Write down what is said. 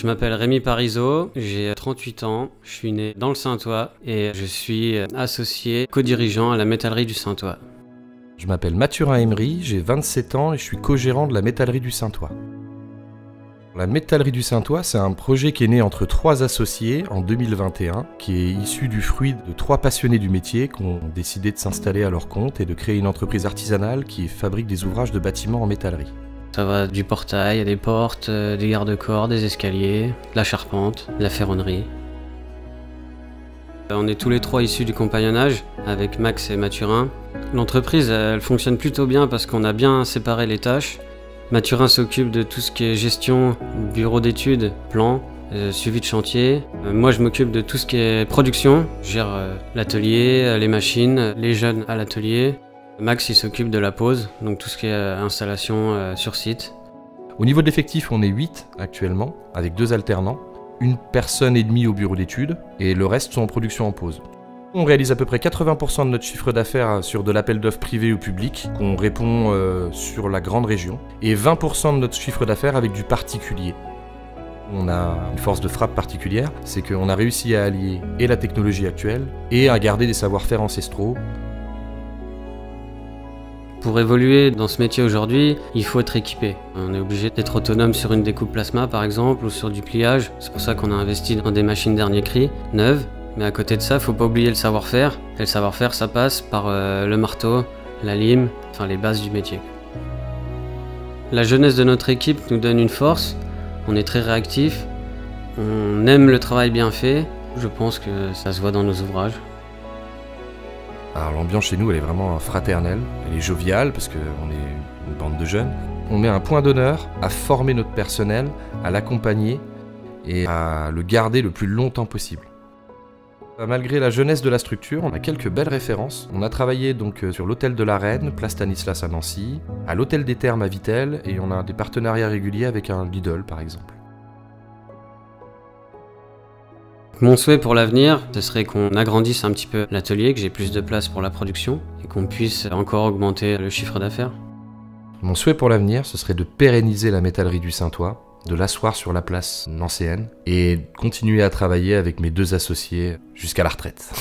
Je m'appelle Rémi Parisot, j'ai 38 ans, je suis né dans le Saintois et je suis associé co-dirigeant à la métallerie du Saintois. Je m'appelle Mathurin Emery, j'ai 27 ans et je suis co-gérant de la métallerie du Saintois. La métallerie du Saintois, c'est un projet qui est né entre 3 associés en 2021, qui est issu du fruit de 3 passionnés du métier qui ont décidé de s'installer à leur compte et de créer une entreprise artisanale qui fabrique des ouvrages de bâtiments en métallerie. Ça va du portail à des portes, des garde-corps, des escaliers, de la charpente, de la ferronnerie. On est tous les 3 issus du compagnonnage avec Max et Mathurin. L'entreprise, elle fonctionne plutôt bien parce qu'on a bien séparé les tâches. Mathurin s'occupe de tout ce qui est gestion, bureau d'études, plan, suivi de chantier. Moi, je m'occupe de tout ce qui est production. Je gère l'atelier, les machines, les jeunes à l'atelier. Max, il s'occupe de la pose, donc tout ce qui est installation sur site. Au niveau de l'effectif, on est 8 actuellement, avec 2 alternants, 1 personne et demie au bureau d'études, et le reste sont en production en pause. On réalise à peu près 80% de notre chiffre d'affaires sur de l'appel d'offres privé ou public, qu'on répond sur la grande région, et 20% de notre chiffre d'affaires avec du particulier. On a une force de frappe particulière, c'est qu'on a réussi à allier et la technologie actuelle, et à garder des savoir-faire ancestraux. Pour évoluer dans ce métier aujourd'hui, il faut être équipé. On est obligé d'être autonome sur une découpe plasma par exemple, ou sur du pliage. C'est pour ça qu'on a investi dans des machines dernier cri, neuves. Mais à côté de ça, faut pas oublier le savoir-faire. Et le savoir-faire, ça passe par le marteau, la lime, enfin les bases du métier. La jeunesse de notre équipe nous donne une force. On est très réactif. On aime le travail bien fait. Je pense que ça se voit dans nos ouvrages. Alors l'ambiance chez nous, elle est vraiment fraternelle. Elle est joviale parce qu'on est une bande de jeunes. On met un point d'honneur à former notre personnel, à l'accompagner et à le garder le plus longtemps possible. Malgré la jeunesse de la structure, on a quelques belles références. On a travaillé donc sur l'hôtel de la Reine, place Stanislas à Nancy, à l'hôtel des Thermes à Vittel, et on a des partenariats réguliers avec un Lidl par exemple. Mon souhait pour l'avenir, ce serait qu'on agrandisse un petit peu l'atelier, que j'ai plus de place pour la production, et qu'on puisse encore augmenter le chiffre d'affaires. Mon souhait pour l'avenir, ce serait de pérenniser la métallerie du Saintois, de l'asseoir sur la place nancéenne et continuer à travailler avec mes 2 associés jusqu'à la retraite.